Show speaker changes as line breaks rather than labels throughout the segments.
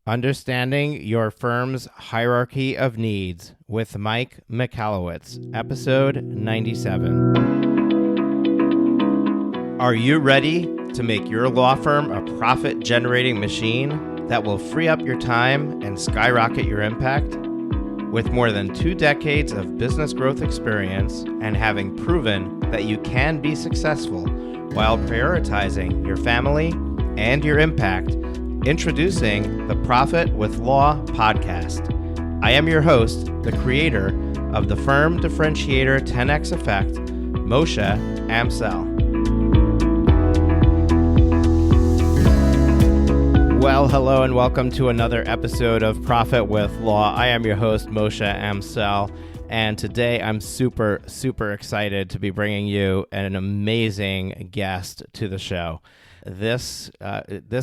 Understanding Your Firm's Hierarchy of Needs with Mike Michalowicz, episode 97. Are you ready to make your law firm a profit-generating machine that will free up your time and skyrocket your impact? With more than 2 decades of business growth experience and having proven that you can be successful while prioritizing your family and your impact, introducing the Profit with Law podcast. I am your host, the creator of the Firm Differentiator 10X Effect, Moshe Amsel. Well, hello and welcome to another episode of Profit with Law. I am your host, Moshe Amsel, and today I'm super excited to be bringing you an amazing guest to the show. This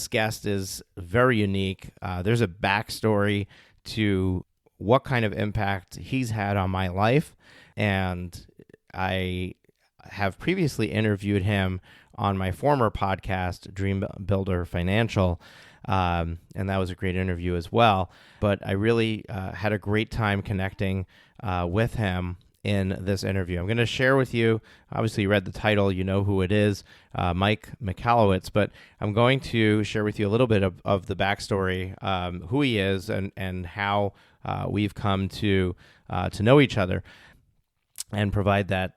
guest is very unique. There's a backstory to what kind of impact he's had on my life, and I have previously interviewed him on my former podcast, Dream Builder Financial, and that was a great interview as well. But I really had a great time connecting with him in this interview. I'm going to share with you, obviously you read the title, you know who it is, Mike Michalowicz, but I'm going to share with you a little bit of the backstory, who he is and how we've come to know each other, and provide that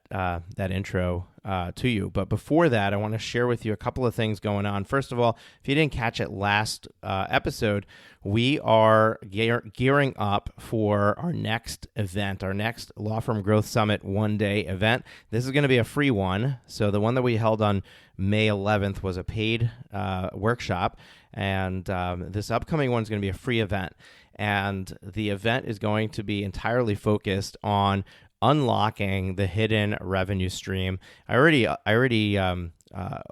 intro to you. But before that, I want to share with you a couple of things going on. First of all, if you didn't catch it last episode, we are gearing up for our next event, our next Law Firm Growth Summit one-day event. This is going to be a free one. So the one that we held on May 11th was a paid workshop, and this upcoming one is going to be a free event. And the event is going to be entirely focused on unlocking the hidden revenue stream. I already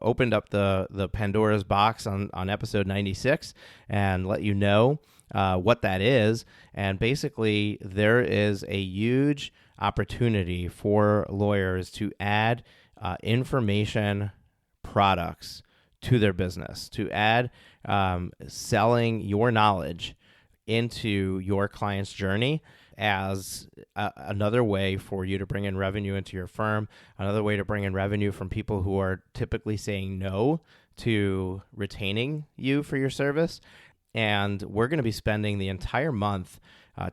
opened up the Pandora's box on episode 96 and let you know what that is. And basically, there is a huge opportunity for lawyers to add information products to their business, to add selling your knowledge into your client's journey as another way for you to bring in revenue into your firm, another way to bring in revenue from people who are typically saying no to retaining you for your service. And we're going to be spending the entire month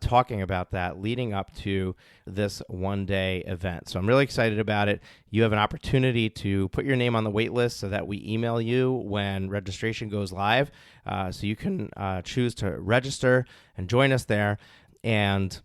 talking about that leading up to this one-day event. So I'm really excited about it. You have an opportunity to put your name on the wait list so that we email you when registration goes live. So you can choose to register and join us there. And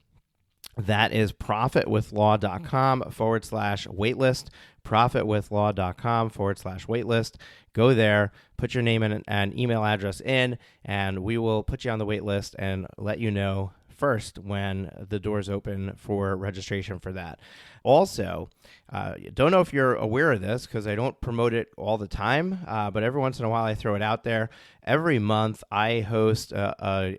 that is profitwithlaw.com/waitlist, profitwithlaw.com/waitlist. Go there, put your name and email address in, and we will put you on the wait list and let you know first when the doors open for registration for that. Also, don't know if you're aware of this because I don't promote it all the time, but every once in a while I throw it out there. Every month I host a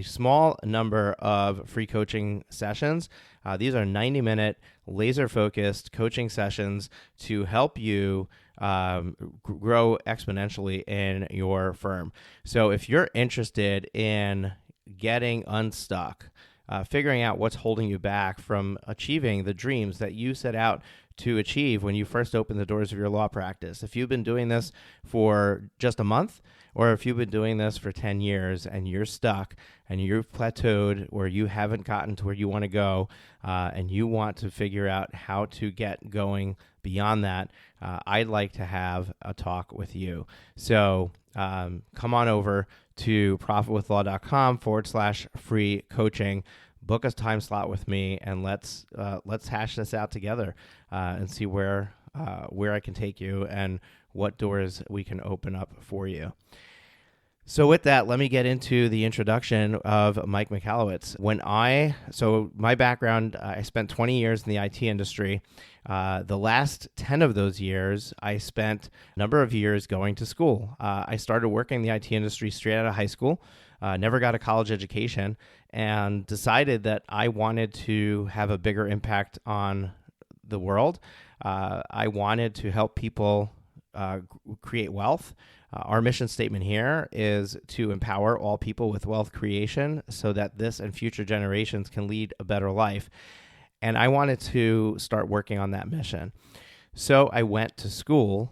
small number of free coaching sessions. These are 90-minute laser-focused coaching sessions to help you grow exponentially in your firm. So if you're interested in getting unstuck, figuring out what's holding you back from achieving the dreams that you set out to achieve when you first opened the doors of your law practice. If you've been doing this for just a month, or if you've been doing this for 10 years and you're stuck and you've plateaued or you haven't gotten to where you want to go, and you want to figure out how to get going beyond that, I'd like to have a talk with you. So come on over to profitwithlaw.com/free coaching. Book a time slot with me, and let's hash this out together and see where I can take you and what doors we can open up for you. So with that, let me get into the introduction of Mike Michalowicz. So my background, I spent 20 years in the IT industry. The last 10 of those years, I spent a number of years going to school. I started working in the IT industry straight out of high school, never got a college education, and decided that I wanted to have a bigger impact on the world. I wanted to help people create wealth. Our mission statement here is to empower all people with wealth creation so that this and future generations can lead a better life. And I wanted to start working on that mission. So I went to school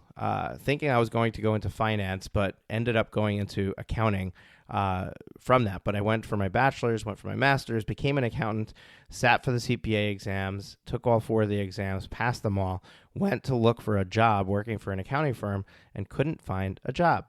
thinking I was going to go into finance, but ended up going into accounting from that. But I went for my bachelor's, went for my master's, became an accountant, sat for the CPA exams, took all 4 of the exams, passed them all, went to look for a job working for an accounting firm, and couldn't find a job.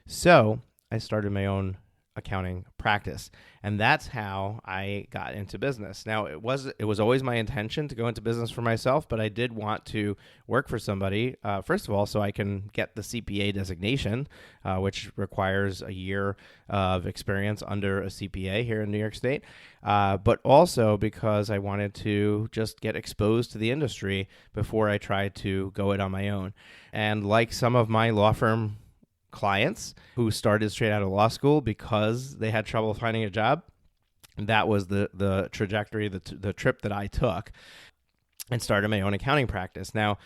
So I started my own accounting practice, and that's how I got into business. Now, it was always my intention to go into business for myself, but I did want to work for somebody, first of all, so I can get the CPA designation, which requires a year of experience under a CPA here in New York State, but also because I wanted to just get exposed to the industry before I tried to go it on my own. And like some of my law firm clients who started straight out of law school because they had trouble finding a job, that was the trajectory, the trip that I took, and started my own accounting practice. Now,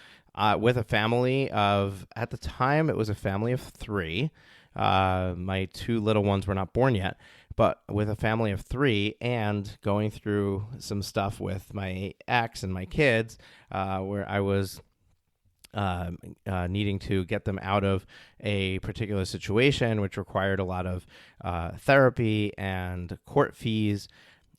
with a family of, at the time, it was a family of 3. My 2 little ones were not born yet, but with a family of 3 and going through some stuff with my ex and my kids, where I was needing to get them out of a particular situation, which required a lot of therapy and court fees,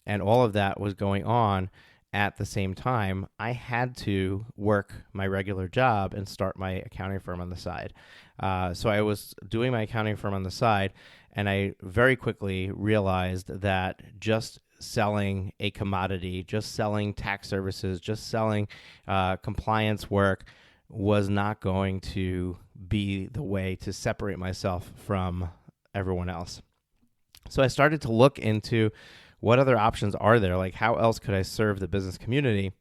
and all of that was going on at the same time. I had to work my regular job and start my accounting firm on the side. So I was doing my accounting firm on the side, and I very quickly realized that just selling a commodity, just selling tax services, just selling compliance work was not going to be the way to separate myself from everyone else. So I started to look into what other options are there, like how else could I serve the business community?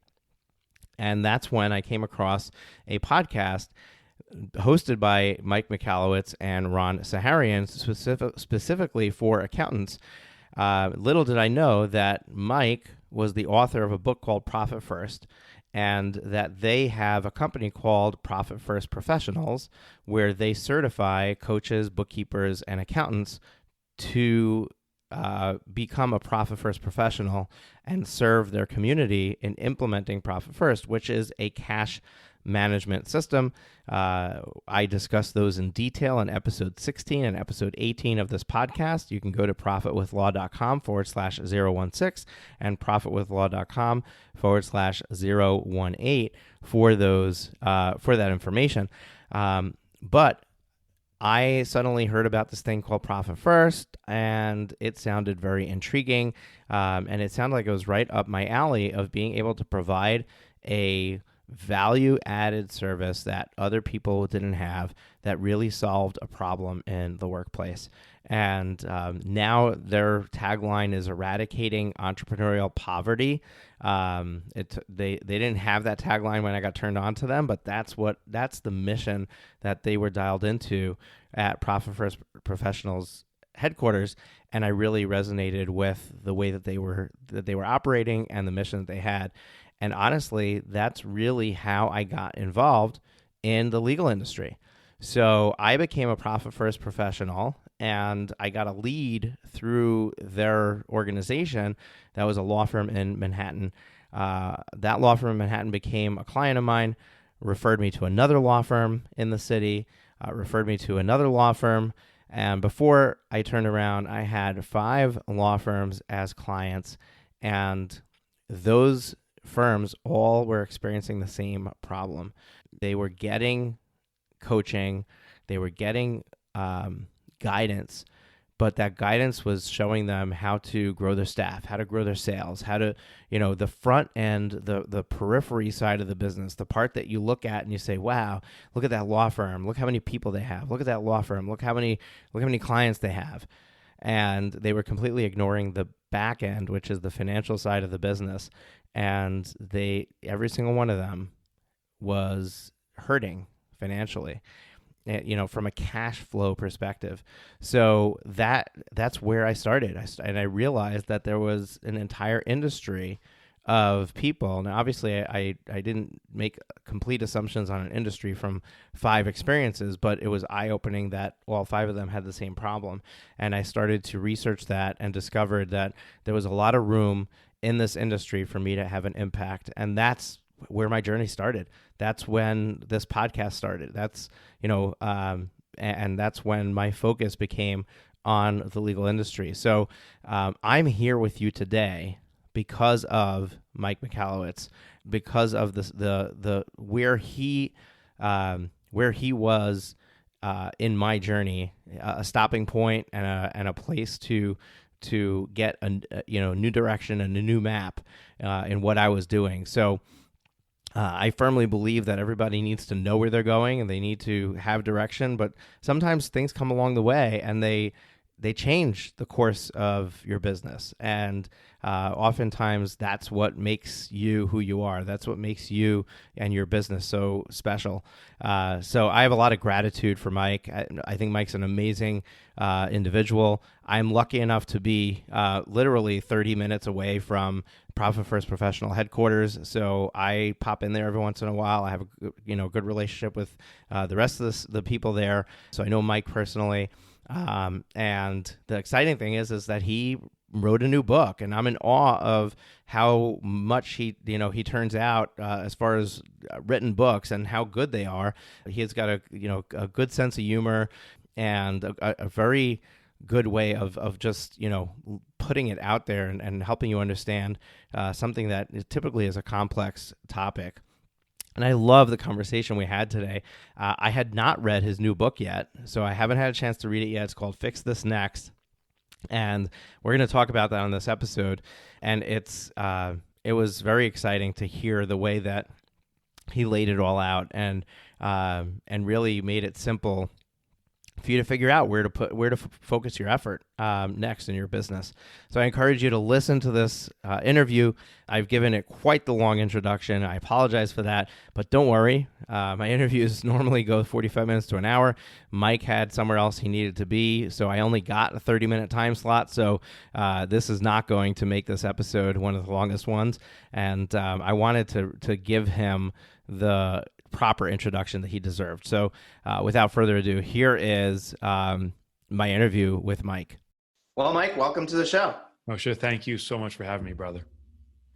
And that's when I came across a podcast hosted by Mike Michalowicz and Ron Saharian, specifically for accountants. Little did I know that Mike was the author of a book called Profit First, and that they have a company called Profit First Professionals, where they certify coaches, bookkeepers, and accountants to become a Profit First professional and serve their community in implementing Profit First, which is a cash management system. I discuss those in detail in episode 16 and episode 18 of this podcast. You can go to profitwithlaw.com/016 and profitwithlaw.com/018 for those, for that information. But I suddenly heard about this thing called Profit First, and it sounded very intriguing. And it sounded like it was right up my alley of being able to provide a value-added service that other people didn't have, that really solved a problem in the workplace. And now their tagline is eradicating entrepreneurial poverty. They didn't have that tagline when I got turned on to them, but that's the mission that they were dialed into at Profit First Professionals headquarters, and I really resonated with the way that they were operating and the mission that they had. And honestly, that's really how I got involved in the legal industry. So I became a Profit First professional, and I got a lead through their organization that was a law firm in Manhattan. That law firm in Manhattan became a client of mine, referred me to another law firm in the city, referred me to another law firm. And before I turned around, I had 5 law firms as clients, and those firms all were experiencing the same problem. They were getting coaching, they were getting guidance, but that guidance was showing them how to grow their staff, how to grow their sales, how to, the front end, the periphery side of the business, the part that you look at and you say, wow, look at that law firm, look how many people they have, look at that law firm, look how many clients they have. And they were completely ignoring the back end, which is the financial side of the business. And every single one of them was hurting financially, from a cash flow perspective. So that's where I started. And I realized that there was an entire industry of people. Now, obviously, I didn't make complete assumptions on an industry from 5 experiences, but it was eye-opening that all 5 of them had the same problem. And I started to research that and discovered that there was a lot of room in this industry for me to have an impact. And that's where my journey started. That's when this podcast started. That's, and that's when my focus became on the legal industry. So I'm here with you today because of Mike Michalowicz, because of the where he was in my journey, a stopping point and a place to get a new direction and a new map in what I was doing. So I firmly believe that everybody needs to know where they're going and they need to have direction, but sometimes things come along the way and they change the course of your business. And oftentimes that's what makes you who you are. That's what makes you and your business so special. So I have a lot of gratitude for Mike. I think Mike's an amazing individual. I'm lucky enough to be literally 30 minutes away from Profit First Professional headquarters. So I pop in there every once in a while. I have a good relationship with the rest of the people there. So I know Mike personally. And the exciting thing is that he wrote a new book, and I'm in awe of how much he turns out as far as written books and how good they are. He has got a good sense of humor and a very good way of just putting it out there and helping you understand something that typically is a complex topic. And I love the conversation we had today. I had not read his new book yet, so I haven't had a chance to read it yet. It's called Fix This Next, and we're going to talk about that on this episode. And it was very exciting to hear the way that he laid it all out and really made it simple for you to figure out where to focus your effort next in your business. So I encourage you to listen to this interview. I've given it quite the long introduction. I apologize for that, but don't worry. My interviews normally go 45 minutes to an hour. Mike had somewhere else he needed to be, so I only got a 30-minute time slot. So this is not going to make this episode one of the longest ones. And I wanted to give him the proper introduction that he deserved. So without further ado, here is my interview with Mike. Well, Mike, welcome to the show.
Oh, sure. Thank you so much for having me, brother.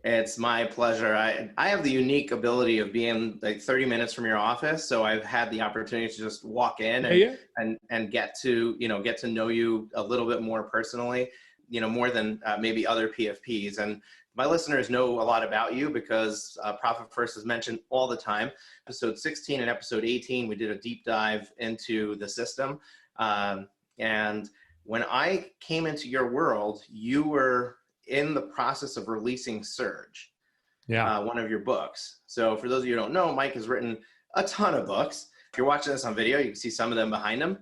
It's my pleasure. I have the unique ability of being like 30 minutes from your office. So I've had the opportunity to just walk in and get to know you a little bit more personally, more than maybe other PFPs. And my listeners know a lot about you because Profit First is mentioned all the time. Episode 16 and episode 18, we did a deep dive into the system. And when I came into your world, you were in the process of releasing Surge, one of your books. So for those of you who don't know, Mike has written a ton of books. If you're watching this on video, you can see some of them behind him.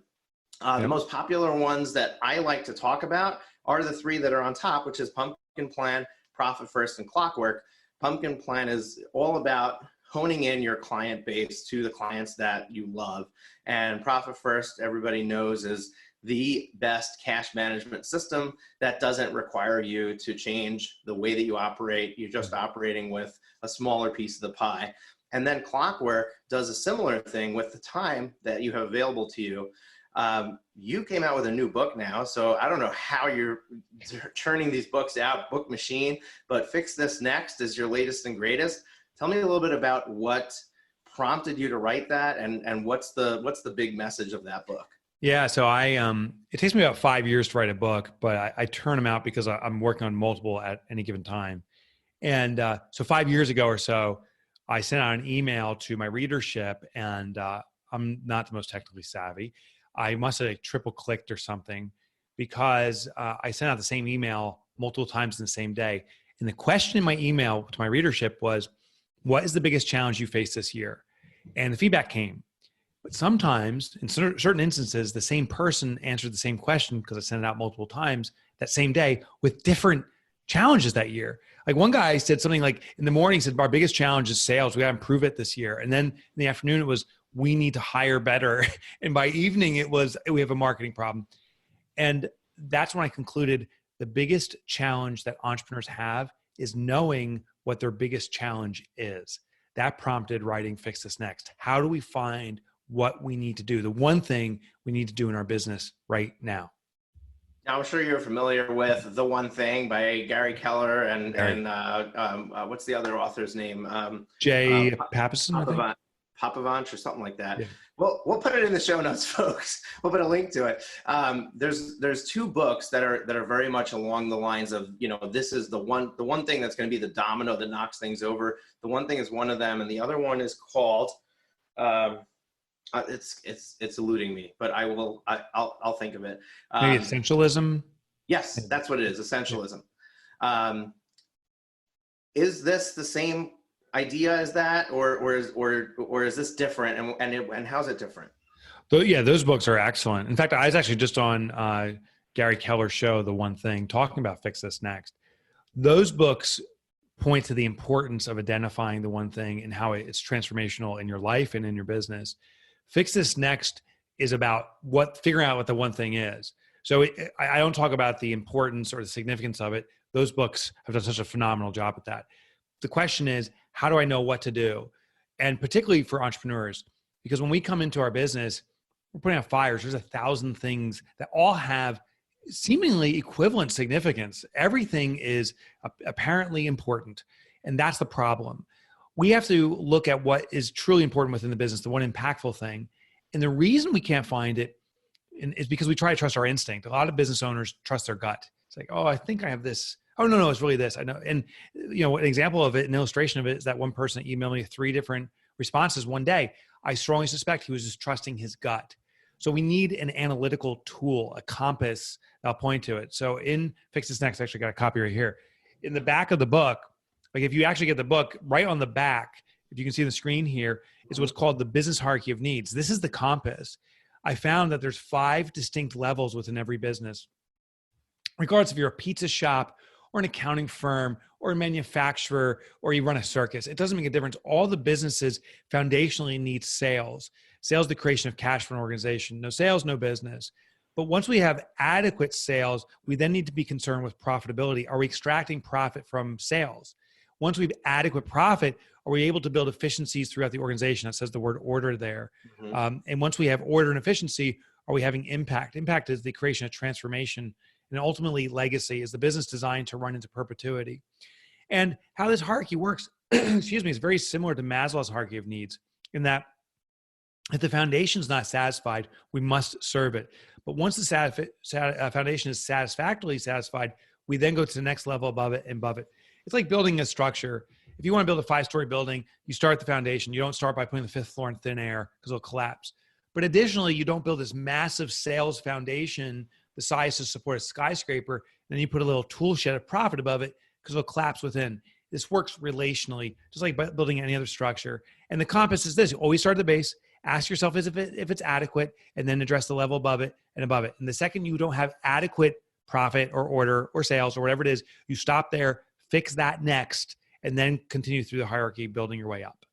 The most popular ones that I like to talk about are the 3 that are on top, which is Pumpkin Plan, Profit First, and Clockwork. Pumpkin Plan is all about honing in your client base to the clients that you love. And Profit First, everybody knows, is the best cash management system that doesn't require you to change the way that you operate. You're just operating with a smaller piece of the pie. And then Clockwork does a similar thing with the time that you have available to you. You came out with a new book now, so I don't know how you're churning these books out, book machine, but Fix This Next is your latest and greatest. Tell me a little bit about what prompted you to write that and what's the big message of that book?
Yeah, so it takes me about 5 years to write a book, but I turn them out because I'm working on multiple at any given time. And so 5 years ago or so, I sent out an email to my readership, and I'm not the most technically savvy. I must have triple clicked or something because I sent out the same email multiple times in the same day. And the question in my email to my readership was, what is the biggest challenge you face this year? And the feedback came. But sometimes, in certain instances, the same person answered the same question because I sent it out multiple times that same day with different challenges that year. Like one guy said something like in the morning, he said, our biggest challenge is sales. We got to improve it this year. And then in the afternoon, it was, we need to hire better. And by evening, it was, we have a marketing problem. And that's when I concluded the biggest challenge that entrepreneurs have is knowing what their biggest challenge is. That prompted writing Fix This Next. How do we find what we need to do? The one thing we need to do in our business right now.
Now, I'm sure you're familiar with The One Thing by Gary Keller and what's the other author's name?
Jay Papasan, I think.
Popovich or something like that.
Yeah.
Well, we'll put it in the show notes, folks. We'll put a link to it. There's two books that are very much along the lines of, this is the one thing that's going to be the domino that knocks things over. The One Thing is one of them, and the other one is called. It's eluding me, but I'll think of it.
Maybe Essentialism.
Yes, that's what it is. Essentialism. Is this the same idea as that, or is this different? And how's it different?
Yeah, those books are excellent. In fact, I was actually just on Gary Keller's show, The One Thing, talking about Fix This Next. Those books point to the importance of identifying the one thing and how it's transformational in your life and in your business. Fix This Next is about figuring out what the one thing is. So I don't talk about the importance or the significance of it. Those books have done such a phenomenal job at that. The question is, how do I know what to do? And particularly for entrepreneurs, because when we come into our business, we're putting out fires. There's 1,000 things that all have seemingly equivalent significance. Everything is apparently important. And that's the problem. We have to look at what is truly important within the business, the one impactful thing. And the reason we can't find it is because we try to trust our instinct. A lot of business owners trust their gut. It's like, oh, I think I have this. Oh, no, it's really this. I know. And, an example of it, an illustration of it is that one person that emailed me 3 different responses one day. I strongly suspect he was just trusting his gut. So we need an analytical tool, a compass that'll point to it. So in Fix This Next, I actually got a copy right here. In the back of the book, like if you actually get the book, right on the back, if you can see the screen here, is what's called the business hierarchy of needs. This is the compass. I found that there's 5 distinct levels within every business. Regardless if you're a pizza shop or an accounting firm or a manufacturer or you run a circus, it doesn't make a difference. All the businesses foundationally need sales. Sales, the creation of cash for an organization. No sales, no business. But once we have adequate sales, we then need to be concerned with profitability. Are we extracting profit from sales? Once we have adequate profit, are we able to build efficiencies throughout the organization? That says the word order there. Mm-hmm. And once we have order and efficiency, are we having impact? Impact is the creation of transformation, and ultimately legacy. Is the business designed to run into perpetuity? And how this hierarchy works, is very similar to Maslow's hierarchy of needs, in that if the foundation is not satisfied, we must serve it. But once the foundation is satisfactorily satisfied, we then go to the next level above it and above it. It's like building a structure. If you want to build a 5-story building, you start at the foundation. You don't start by putting the 5th floor in thin air because it'll collapse. But additionally, you don't build this massive sales foundation the size to support a skyscraper, and then you put a little tool shed of profit above it because it'll collapse within. This works relationally, just like building any other structure. And the compass is this: you always start at the base, ask yourself if it's adequate, and then address the level above it and above it. And the second you don't have adequate profit or order or sales or whatever it is, you stop there, fix that next, and then continue through the hierarchy, building your way up.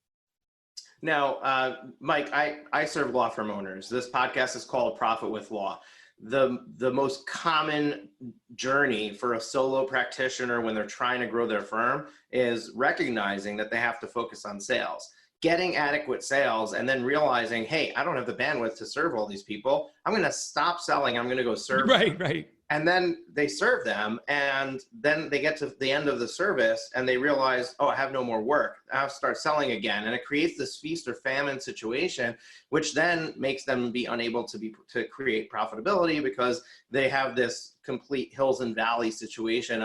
Now, Mike, I serve law firm owners. This podcast is called Profit with Law. The most common journey for a solo practitioner when they're trying to grow their firm is recognizing that they have to focus on sales, getting adequate sales, and then realizing, hey, I don't have the bandwidth to serve all these people. I'm going to stop selling. I'm going to go serve them.
Right.
And then they serve them, and then they get to the end of the service and they realize, oh, I have no more work. I have to start selling again. And it creates this feast or famine situation, which then makes them be unable to create profitability because they have this complete hills and valleys situation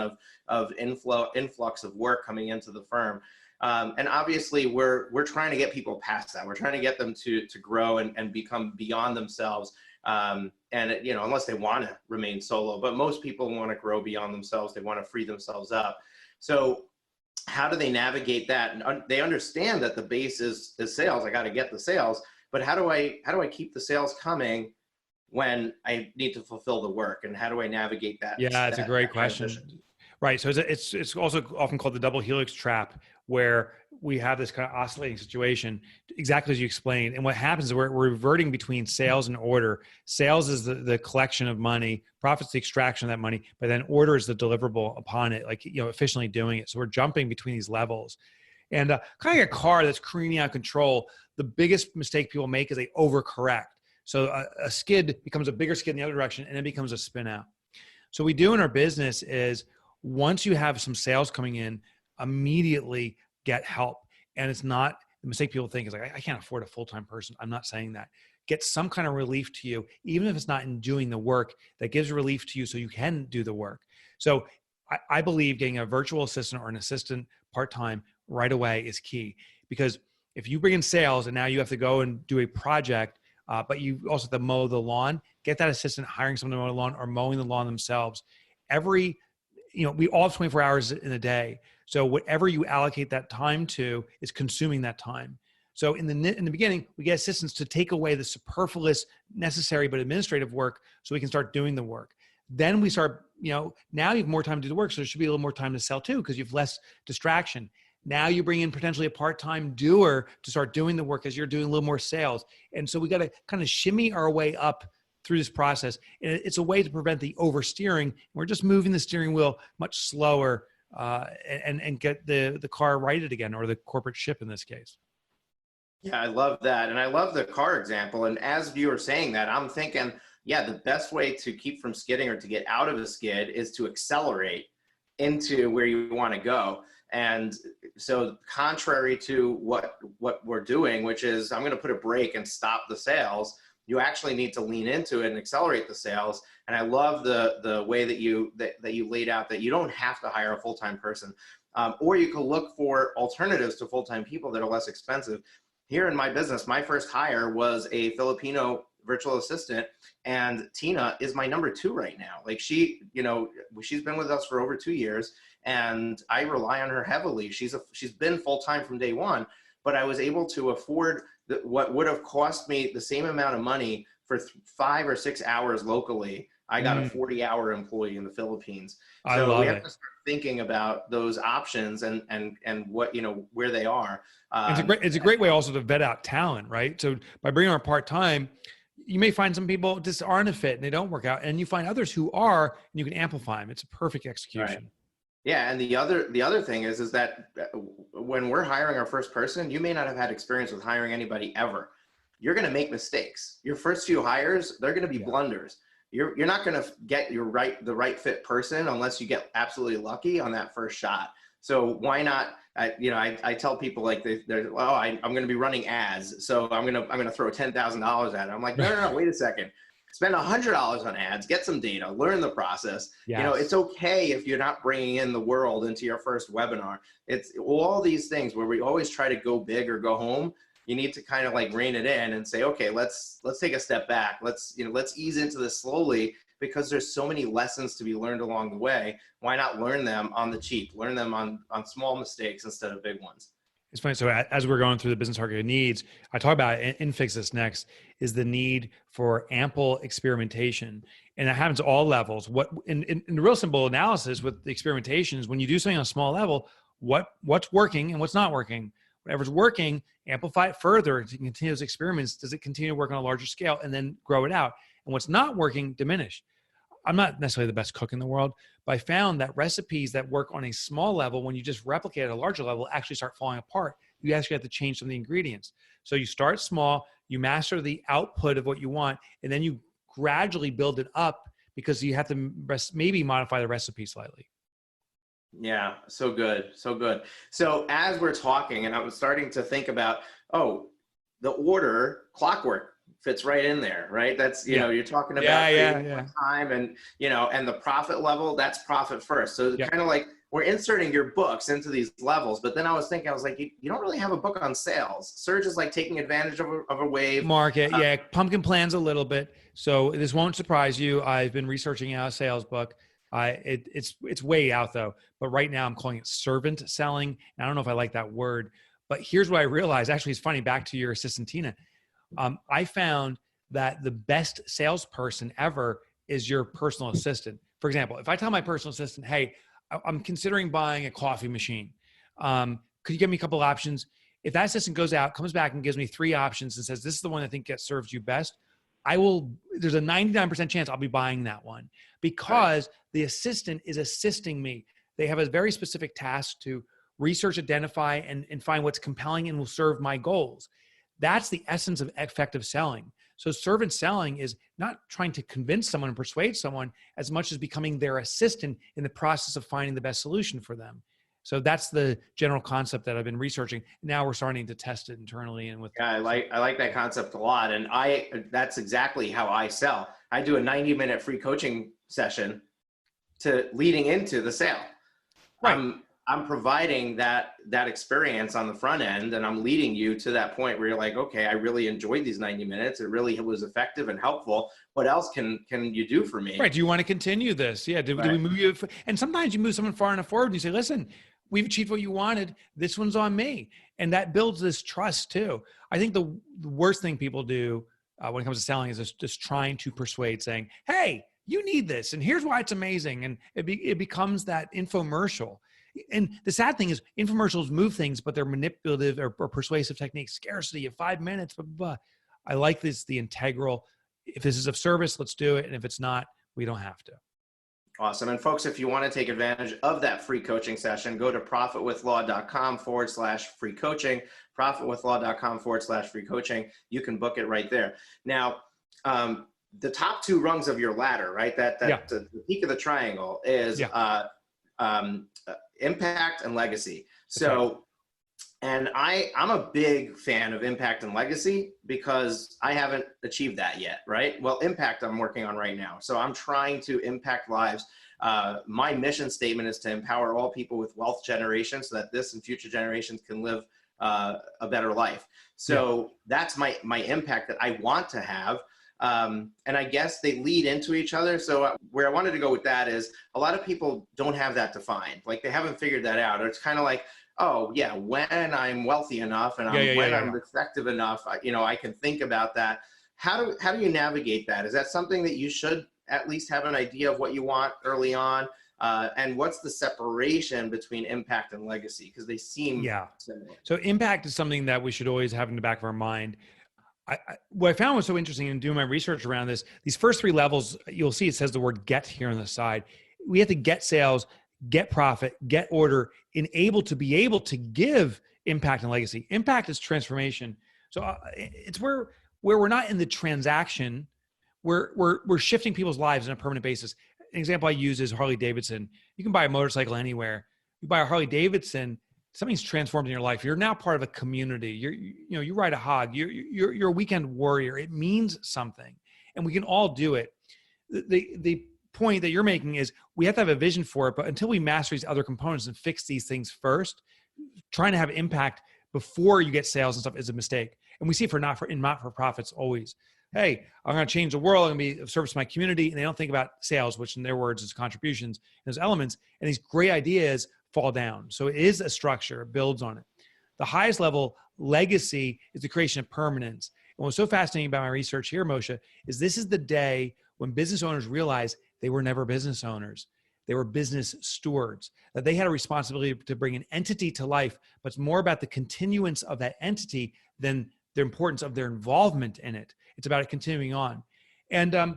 of influx of work coming into the firm. And obviously we're trying to get people past that. We're trying to get them to grow and become beyond themselves. Unless they want to remain solo, but most people want to grow beyond themselves. They want to free themselves up. So how do they navigate that? And they understand that the base is sales. I got to get the sales, but how do I keep the sales coming when I need to fulfill the work? And how do I navigate that?
Yeah, it's a great question. Right. So it's also often called the double helix trap, where we have this kind of oscillating situation, exactly as you explained. And what happens is we're reverting between sales and order. Sales is the collection of money, profits the extraction of that money, but then order is the deliverable upon it, like, efficiently doing it. So we're jumping between these levels. And kind of like a car that's careening out of control, the biggest mistake people make is they overcorrect. So a skid becomes a bigger skid in the other direction, and it becomes a spin out. So what we do in our business is, once you have some sales coming in, immediately get help. And it's not the mistake people think is like, I can't afford a full-time person. I'm not saying that. Get some kind of relief to you, even if it's not in doing the work, that gives relief to you so you can do the work. So I believe getting a virtual assistant or an assistant part-time right away is key, because if you bring in sales and now you have to go and do a project, but you also have to mow the lawn, get that assistant hiring someone to mow the lawn or mowing the lawn themselves. We all have 24 hours in a day. So whatever you allocate that time to is consuming that time. So in the beginning, we get assistants to take away the superfluous, necessary, but administrative work so we can start doing the work. Then we start, now you have more time to do the work. So there should be a little more time to sell too, because you have less distraction. Now you bring in potentially a part-time doer to start doing the work as you're doing a little more sales. And so we got to kind of shimmy our way up through this process. And it's a way to prevent the oversteering. We're just moving the steering wheel much slower and get the car righted again, or the corporate ship in this case.
Yeah, I love that. And I love the car example. And as you were saying that, I'm thinking, yeah, the best way to keep from skidding or to get out of a skid is to accelerate into where you want to go. And so contrary to what we're doing, which is I'm going to put a brake and stop the sales, you actually need to lean into it and accelerate the sales. And I love the way that you laid out that you don't have to hire a full-time person, or you can look for alternatives to full-time people that are less expensive. Here in my business, my first hire was a Filipino virtual assistant, and Tina is my number 2 right now. Like she's been with us for over 2 years, and I rely on her heavily. She's been full-time from day one, but I was able to afford what would have cost me the same amount of money for 5 or 6 hours locally. I got a 40-hour employee in the Philippines. So we have to start thinking about those options and what, where they are.
It's a great way also to vet out talent, right? So by bringing on part-time, you may find some people just aren't a fit and they don't work out, and you find others who are, and you can amplify them. It's a perfect execution.
Right. Yeah, and the other thing is that when we're hiring our first person, you may not have had experience with hiring anybody ever. You're going to make mistakes. Your first few hires, they're going to be blunders. You're not going to get the right fit person unless you get absolutely lucky on that first shot. So why not? I tell people like I'm going to be running ads, so I'm going to throw $10,000 at it. I'm like, no, wait a second. Spend $100 on ads, get some data, learn the process. Yes. It's okay if you're not bringing in the world into your first webinar. It's all these things where we always try to go big or go home. You need to kind of like rein it in and say, okay, let's take a step back. Let's ease into this slowly, because there's so many lessons to be learned along the way. Why not learn them on the cheap? Learn them on small mistakes instead of big ones. It's
funny. So as we're going through the business target needs, I talk about in Fix This Next is the need for ample experimentation. And that happens at all levels. What in the real simple analysis with the experimentation is when you do something on a small level, what's working and what's not working. Whatever's working, amplify it further to continue those experiments. Does it continue to work on a larger scale, and then grow it out? And what's not working, diminish. I'm not necessarily the best cook in the world, but I found that recipes that work on a small level, when you just replicate at a larger level, actually start falling apart. You actually have to change some of the ingredients. So you start small, you master the output of what you want, and then you gradually build it up, because you have to maybe modify the recipe slightly.
Yeah, so good. So good. So as we're talking, and I was starting to think about, the order clockwork fits right in there, right? That's, you're talking about time and, and the profit level, that's profit first. So kind of like we're inserting your books into these levels. But then I was like, you don't really have a book on sales. Surge is like taking advantage of a wave.
Market, Pumpkin plans a little bit. So this won't surprise you. I've been researching a sales book. It's way out though, but right now I'm calling it servant selling. And I don't know if I like that word, but here's what I realized. Actually, it's funny, back to your assistant, Tina. I found that the best salesperson ever is your personal assistant. For example, if I tell my personal assistant, hey, I'm considering buying a coffee machine. could you give me a couple options? If that assistant goes out, comes back and gives me 3 options and says, this is the one I think that serves you best, there's a 99% chance I'll be buying that one, because the assistant is assisting me. They have a very specific task to research, identify, and find what's compelling and will serve my goals. That's the essence of effective selling. So servant selling is not trying to convince someone and persuade someone as much as becoming their assistant in the process of finding the best solution for them. So that's the general concept that I've been researching. Now we're starting to test it internally and with.
Yeah, I like that concept a lot, and that's exactly how I sell. I do a 90-minute free coaching session to leading into the sale.
Right.
I'm providing that experience on the front end, and I'm leading you to that point where you're like, okay, I really enjoyed these 90 minutes. It really was effective and helpful. What else can you do for me?
Right. Do you want to continue this? Yeah. Do we move you? And sometimes you move someone far enough forward and you say, listen, we've achieved what you wanted. This one's on me. And that builds this trust too. I think the worst thing people do when it comes to selling is just trying to persuade, saying, hey, you need this, and here's why it's amazing. And it becomes that infomercial. And the sad thing is infomercials move things, but they're manipulative or persuasive techniques. Scarcity of 5 minutes, blah, blah, blah. I like this, the integral. If this is of service, let's do it. And if it's not, we don't have to.
Awesome. And folks, if you want to take advantage of that free coaching session, go to profitwithlaw.com/free coaching, profitwithlaw.com/free coaching. You can book it right there. Now, the top 2 rungs of your ladder, right? The peak of the triangle is impact and legacy. So, and I'm a big fan of impact and legacy because I haven't achieved that yet, right? Well, impact I'm working on right now. So I'm trying to impact lives. My mission statement is to empower all people with wealth generation so that this and future generations can live a better life. So that's my impact that I want to have. And I guess they lead into each other. So where I wanted to go with that is a lot of people don't have that defined. Like they haven't figured that out. Or it's kind of like, oh yeah, when I'm wealthy enough and I'm effective enough, I can think about that. How do you navigate that? Is that something that you should at least have an idea of what you want early on? And what's the separation between impact and legacy? Because they seem similar.
So impact is something that we should always have in the back of our mind. What I found was so interesting in doing my research around this, these first 3 levels, you'll see it says the word get here on the side. We have to get sales, get profit, get order, and be able to give impact and legacy. Impact is transformation. So it's where we're not in the transaction, we're shifting people's lives on a permanent basis. An example I use is Harley Davidson. You can buy a motorcycle anywhere. You buy a Harley Davidson, something's transformed in your life. You're now part of a community. You ride a hog. You're a weekend warrior. It means something, and we can all do it. The point that you're making is we have to have a vision for it, but until we master these other components and fix these things first, trying to have impact before you get sales and stuff is a mistake. And we see it not-for-profits always. Hey, I'm going to change the world. I'm going to be of service to my community. And they don't think about sales, which in their words is contributions, those elements. And these great ideas fall down. So it is a structure, it builds on it. The highest level legacy is the creation of permanence. And what's so fascinating about my research here, Moshe, is this is the day when business owners realize they were never business owners. They were business stewards, that they had a responsibility to bring an entity to life, but it's more about the continuance of that entity than the importance of their involvement in it. It's about it continuing on. And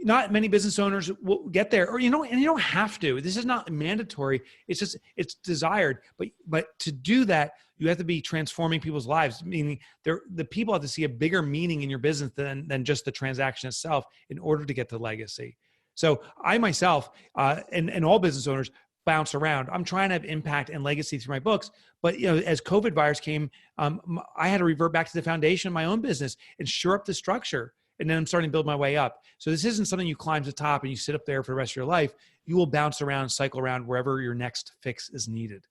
not many business owners will get there, or, and you don't have to. This is not mandatory. It's desired. But to do that, you have to be transforming people's lives, meaning the people have to see a bigger meaning in your business than just the transaction itself in order to get to legacy. So I myself and all business owners bounce around. I'm trying to have impact and legacy through my books, but as COVID virus came, I had to revert back to the foundation of my own business and shore up the structure. And then I'm starting to build my way up. So this isn't something you climb to the top and you sit up there for the rest of your life. You will bounce around, cycle around wherever your next fix is needed.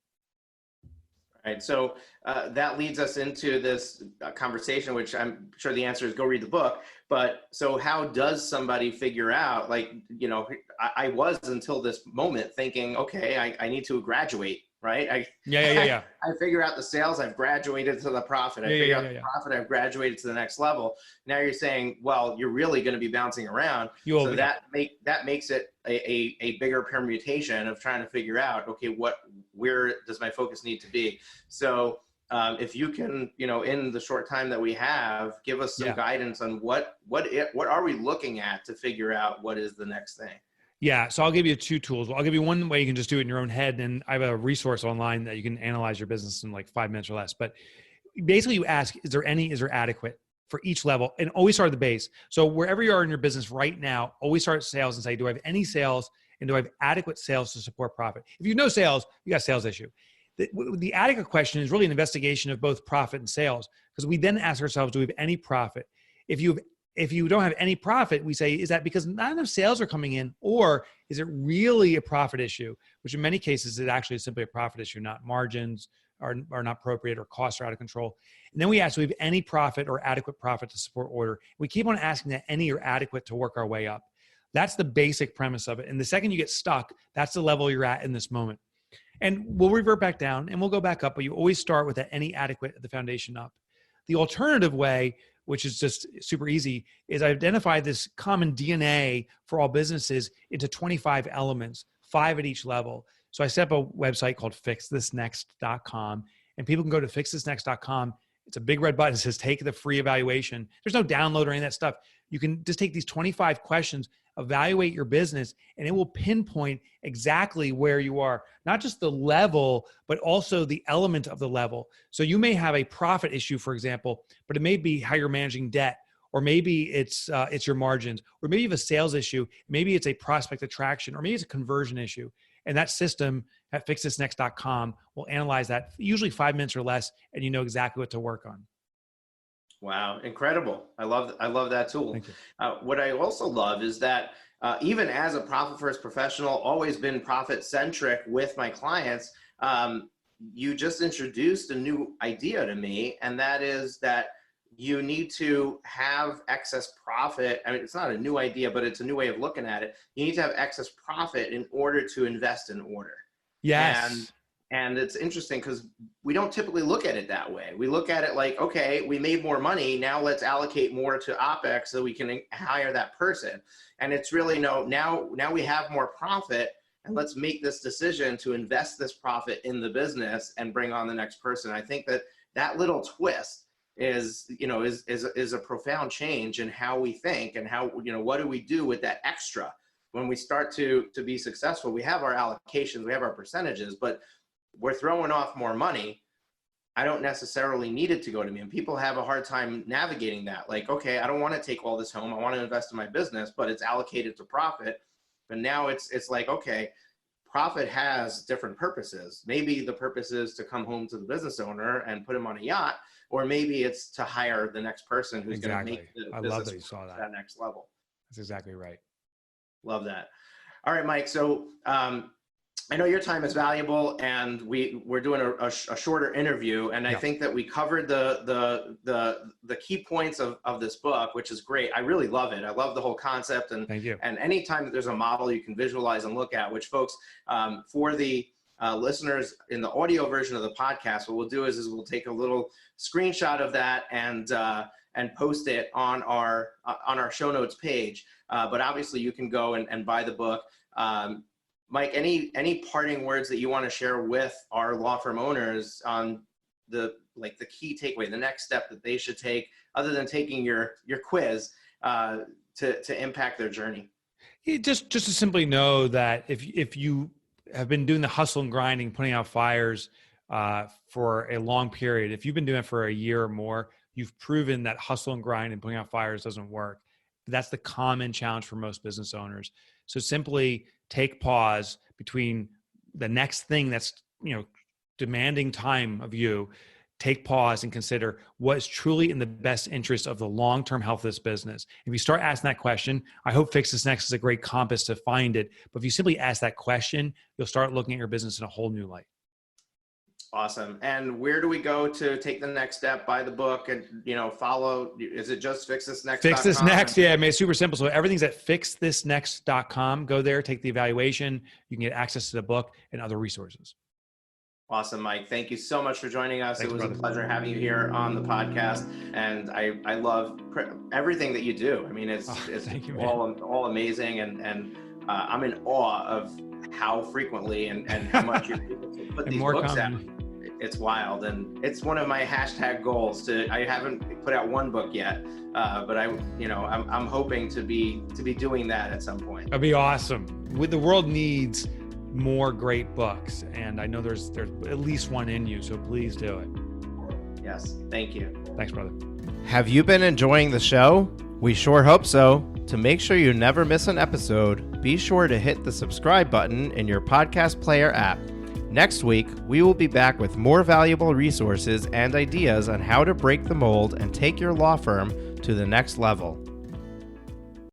All right. So that leads us into this conversation, which I'm sure the answer is go read the book. But so how does somebody figure out, I was until this moment thinking, okay, I need to graduate right?
Yeah.
I figure out the sales, I've graduated to the profit. I figure out the profit, I've graduated to the next level. Now you're saying, well, you're really going to be bouncing around. So that makes it a bigger permutation of trying to figure out, okay, where does my focus need to be? So if you can, in the short time that we have, give us some guidance on what are we looking at to figure out what is the next thing?
Yeah. So I'll give you 2 tools. I'll give you one way you can just do it in your own head. And I have a resource online that you can analyze your business in like 5 minutes or less. But basically you ask, is there adequate for each level? And always start at the base. So wherever you are in your business right now, always start at sales and say, do I have any sales? And do I have adequate sales to support profit? If you have no sales, you got a sales issue. The adequate question is really an investigation of both profit and sales, because we then ask ourselves, do we have any profit? If you don't have any profit, we say, is that because not enough sales are coming in, or is it really a profit issue? Which in many cases, it actually is simply a profit issue, not margins are not appropriate or costs are out of control. And then we ask, do we have any profit or adequate profit to support order? We keep on asking that any or adequate to work our way up. That's the basic premise of it. And the second you get stuck, that's the level you're at in this moment. And we'll revert back down and we'll go back up, but you always start with that any adequate at the foundation up. The alternative way, which is just super easy, is I identify this common DNA for all businesses into 25 elements, 5 at each level. So I set up a website called fixthisnext.com, and people can go to fixthisnext.com. It's a big red button that says take the free evaluation. There's no download or any of that stuff. You can just take these 25 questions, evaluate your business, and it will pinpoint exactly where you are, not just the level, but also the element of the level. So you may have a profit issue, for example, but it may be how you're managing debt, or maybe it's your margins, or maybe you have a sales issue, maybe it's a prospect attraction, or maybe it's a conversion issue. And that system at fixthisnext.com will analyze that, usually 5 minutes or less, and you know exactly what to work on.
Wow, incredible. I love that tool.
Thank you.
What I also love is that even as a profit first professional, always been profit centric with my clients, you just introduced a new idea to me, and that is that you need to have excess profit. I mean, it's not a new idea, but it's a new way of looking at it. You need to have excess profit in order to invest in order.
Yes.
And it's interesting because we don't typically look at it that way. We look at it like, okay, we made more money. Now let's allocate more to OpEx so we can hire that person. And it's really now we have more profit, and let's make this decision to invest this profit in the business and bring on the next person. I think that little twist is a profound change in how we think and how, what do we do with that extra when we start to be successful. We have our allocations, we have our percentages, but we're throwing off more money. I don't necessarily need it to go to me. And people have a hard time navigating that. Like, okay, I don't want to take all this home. I want to invest in my business, but it's allocated to profit. But now it's like, okay, profit has different purposes. Maybe the purpose is to come home to the business owner and put him on a yacht, or maybe it's to hire the next person who's going to make the business that next level.
That's exactly right.
Love that. All right, Mike. So I know your time is valuable, and we're doing a shorter interview, and I think that we covered the key points of this book, which is great. I really love it. I love the whole concept, and
thank you.
And anytime that there's a model you can visualize and look at, which folks, for the listeners in the audio version of the podcast, what we'll do is we'll take a little screenshot of that and post it on our show notes page. But obviously you can go and buy the book. Mike, any parting words that you want to share with our law firm owners on the key takeaway, the next step that they should take, other than taking your quiz, to impact their journey?
Just to simply know that if you have been doing the hustle and grinding, putting out fires for a long period, if you've been doing it for a year or more, you've proven that hustle and grind and putting out fires doesn't work. That's the common challenge for most business owners. So simply take pause between the next thing that's, demanding time of you. Take pause and consider what is truly in the best interest of the long-term health of this business. If you start asking that question, I hope Fix This Next is a great compass to find it. But if you simply ask that question, you'll start looking at your business in a whole new light.
Awesome. And where do we go to take the next step, buy the book, and follow? Is it just Fix This Next?
Fix This Next. Yeah, I mean, it's super simple. So everything's at fixthisnext.com. Go there, take the evaluation. You can get access to the book and other resources.
Awesome, Mike. Thank you so much for joining us.
Thanks,
it was
brother.
a pleasure having you here on the podcast, and I love everything that you do. I mean, it's all amazing, and I'm in awe of how frequently and how much you're able to put these books out. It's wild, and it's one of my hashtag goals. I haven't put out one book yet, but I'm hoping to be doing that at some point.
That'd be awesome. The world needs more great books, and I know there's at least one in you, so please do it.
Yes, thank you.
Thanks, brother.
Have you been enjoying the show? We sure hope so. To make sure you never miss an episode, be sure to hit the subscribe button in your podcast player app. Next week, we will be back with more valuable resources and ideas on how to break the mold and take your law firm to the next level.